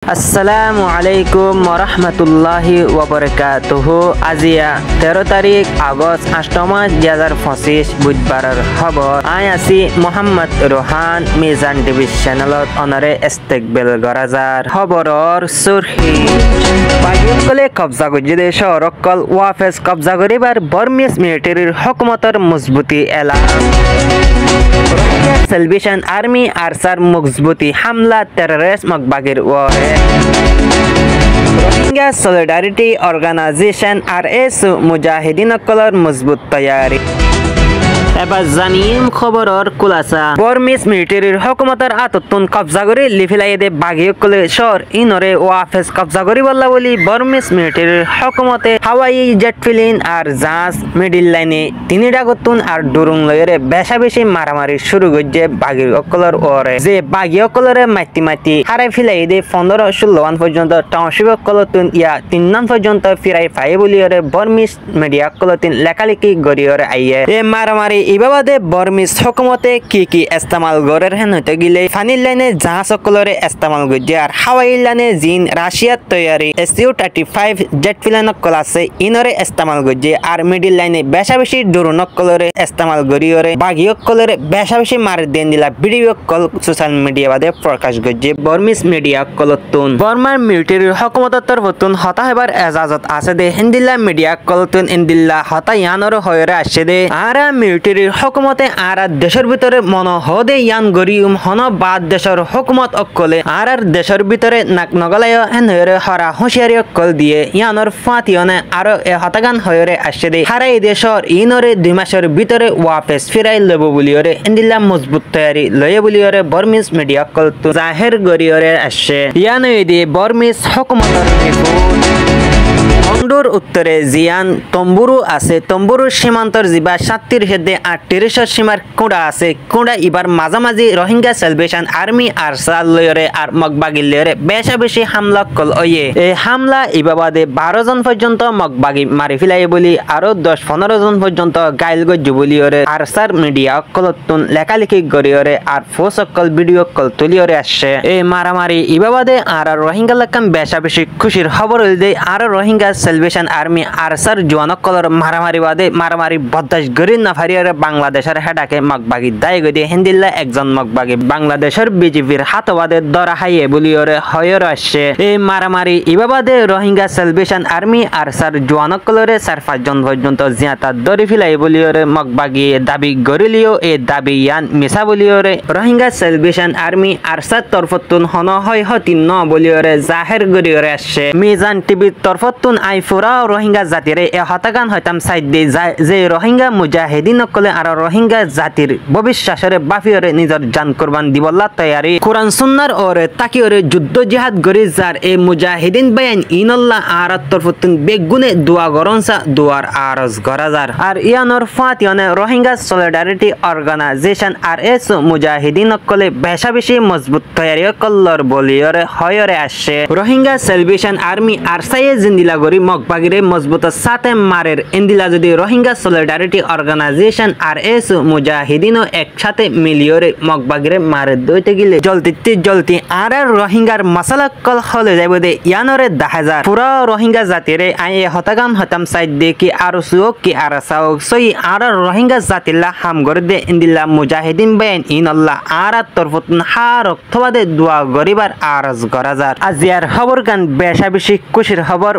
আসসালামু আলাইকুম ওরহমতুল্লাহি ওয়াবারাকাতুহু। আজিয়া 13 তারিখ আগস্ট 8 মাস 2025 বুধবারের খবর। আই আছি মোহাম্মদ রোহান মিজান টিভি চ্যানেলত অনারে ইস্তেকবেল গরাজার খবরর সুরহি। পাকিস্তানে কবজা গজিদে শহরকল ওয়াফেজ কবজা করিবার বর্মিস মিলিটারির হুকুমতর মজবুতি এলান। সেলভেশন আর্মি আরসার মজবুতি হামলা টেররিস্ট মকবাগির ওয়ারে। রোহিঙ্গা সলিডারিটি অর্গানাইজেশন আরএস মুজাহিদিন কলর মজবুত তৈয়ারি। এবার জানিম খবরর কুলাসা। বর্মিস মিলিটারির হুকুমতর আততুন কবজা করে লিফিলাই দে বাগিয়কলে শহর ইনরে ওয়াফেজ কবজা করি বললা বলি বর্মিস মিলিটারির হুকুমতে হাওয়াই জেট ফিলিন আর জাহাজ মিডিল লাইনে তিনিটা গতুন আর ডুরুং লয়রে বেশা বেশি মারামারি শুরু করছে বাগিয়কলর ওরে। যে বাগিয়কলরে মাতি হারাই ফিলাই দে 15-16 পর্যন্ত টাউনশিপ কলতুন ইয়া 3 পর্যন্ত ফিরাই ফাই বলি ওরে বর্মিস মিডিয়া কলতুন লেখালেখি গড়িয়রে আইয়ে। এ মারামারি ইবাবাদে বর্মিস হুকুমতে কি ইস্তেমাল গরের হেন হইতে গিলে ফানির লাইনে জাহাজ সকলরে ইস্তেমাল গজ্জে আর হাওয়াই লাইনে জিন রাশিয়ার তৈয়ারি SU-35 জেট ফিলানক কলাছে ইনরে ইস্তেমাল গজ্জে আর মিডিল লাইনে বেশা বেশি ড্রোনক কলরে ইস্তেমাল গরিয়রে বাগিয়ক কলরে বেশা বেশি মার দেন দিলা ভিডিও কল সোশ্যাল মিডিয়া বাদে প্রকাশ গজ্জে বর্মিস মিডিয়া কলতুন। বর্মার মিলিটারির হুকুমতের তরফতুন হতা হেবার এজাজত আছে দে হিন্দিল্লা মিডিয়া কলতুন ইন্দিল্লা হতা ইয়ানর হয়রে আসছে দে আরা মিলিটারি হুকুমতে আরা দেশের ভিতরে মন হদে ইয়ান গরিউম হন বাদ দেশের হুকুমত অকলে আরার দেশের ভিতরে নাক নগলায় হেন হয়রে হরা হুঁশিয়ারি অকল দিয়ে ইয়ানর ফাতিয়নে আরো এ হতাগান হয়রে আসছে দে হারাই দেশর ইনরে 2 মাসের ভিতরে ওয়াফেস ফিরাই লব বলিয়রে ইন্দিল্লা মজবুত তৈয়ারি লয়ে বলিয়রে বর্মিস মিডিয়া কল তো জাহের গরিয়রে আসছে ইয়ানই দিয়ে বর্মিস হুকুমতের মন্ডুর উত্তরে জিয়ান তম্বুরু আছে। তম্বুরুর সীমান্তর জিবা 37 হেদে 38 সীমার কোড়া আছে। কোড়া ইবার মাঝামাঝি রোহিঙ্গা সেলভেশন আর্মি আর সালয়রে আর মকবাগি লয়রে বেশা বেশি হামলা কল ওয়ে। এই হামলা ইবাবাদে 12 জন পর্যন্ত মকবাগি মারি ফেলাই বলি আরো 10-15 জন পর্যন্ত গাইল গজ্জু বলিয়রে আর সার মিডিয়া কলতুন লেখালেখি গরিয়রে আর ফোসকল ভিডিও কল তুলিয়রে আসছে। এই মারামারি ইবাবাদে আর রোহিঙ্গা লাকাম বেশা বেশি খুশির খবর হইল দে আর রোহিঙ্গা সেলভেশন আর্মি আরসার জওয়ানকলর মারামারি বাদে মারামারি বদাস গরিন নাফারিয়ারে বাংলাদেশের হেডাকে মকবাগি দায় গদি হিন্দিল্লা একজন মকবাগি বাংলাদেশের বিজেপির হাতবাদে দরা হাইয়ে বলিয়রে হয়র আসছে। এই মারামারি ইবাবাদে রোহিঙ্গা সেলভেশন আর্মি আরসার জওয়ানকলরে 4-5 জন পর্যন্ত জিয়াতা দরি ফিলাই বলিয়রে মকবাগি দাবি গরিলিও এ দাবি ইয়ান মিছা বলিয়রে রোহিঙ্গা সেলভেশন আর্মি আরসার তরফতুন হন হয় হতি ন বলিয়রে জাহের গরিয়রে আসছে। মিজান টিভির তরফতুন আইফুরা রোহিঙ্গা জাতিরে এ হতাগান হইতাম সাইড দিয়ে যে রোহিঙ্গা মুজাহিদিন কলে আর রোহিঙ্গা জাতির ভবিষ্যৎরে বাফিয়রে নিজের জান কুরবান দিবল্লা তৈয়ারি কোরআন সুন্নার ওরে তাকিয়রে যুদ্ধ জিহাদ গরি যার এ মুজাহিদিন বায়ান ইনল্লা আর তরফতুন বেগুনে দোয়া গরনসা দুয়ার আরজ গরাজার আর ইয়ানর ফাতিয়নে রোহিঙ্গা সলিডারিটি অর্গানাইজেশন আরএস মুজাহিদিন কলে বেশা বেশি মজবুত তৈয়ারি কল্লর বলিয়রে হয়রে আসছে। রোহিঙ্গা সেলভেশন আর্মি আর সাইয়ে জিন্দিলা গরি মকবাগিরে মজবুত সাথে মারের ইন্দিলা যদি রোহিঙ্গা সলিডারিটি অর্গানাইজেশন আরএস মুজাহিদিন একসাথে মিলিয়রে মকবাগিরে মারে দইতে গিলে জলতি আর রোহিঙ্গার মশালা কল হলে যাইব দে ইয়ানরে 10,000 পুরা রোহিঙ্গা জাতিরে আই হতাগান হতাম সাইড দে কি আর সুক কি আর সাওক সই আর রোহিঙ্গা জাতিল্লা হাম গরে দে ইন্দিলা মুজাহিদিন বেন ইনল্লাহ আর তরফতুন হার অথবাদে দোয়া গরিবার আরজ গরাজার। আজিয়ার খবর গান বেশা বেশি খুশির খবর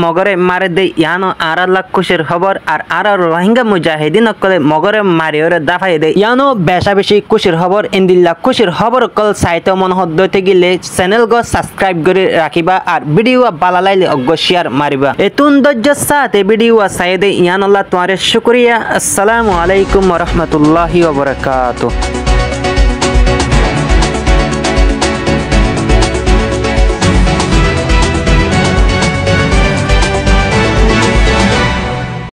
মগরে মারে দে ইয়ানো আর লাখ খুশির খবর আর রোহিঙ্গা মুজাহিদিন কলে মগরে মারিয়রে দাফাই দে ইয়ানো বেশা বেশি খুশির খবর ইন্দিল্লা খুশির খবর কল সাইতে মন হদ্দতে গিলে চ্যানেল গো সাবস্ক্রাইব করে রাখিবা আর ভিডিও ভালো লাগলে অগ্য শেয়ার মারিবা। এতুন ধৈর্য সাথে ভিডিও সাইদে ইয়ানোল্লাহ তোমারে শুকরিয়া। আসসালামু আলাইকুম ওয়া রাহমাতুল্লাহি ওয়া বারাকাতুহু।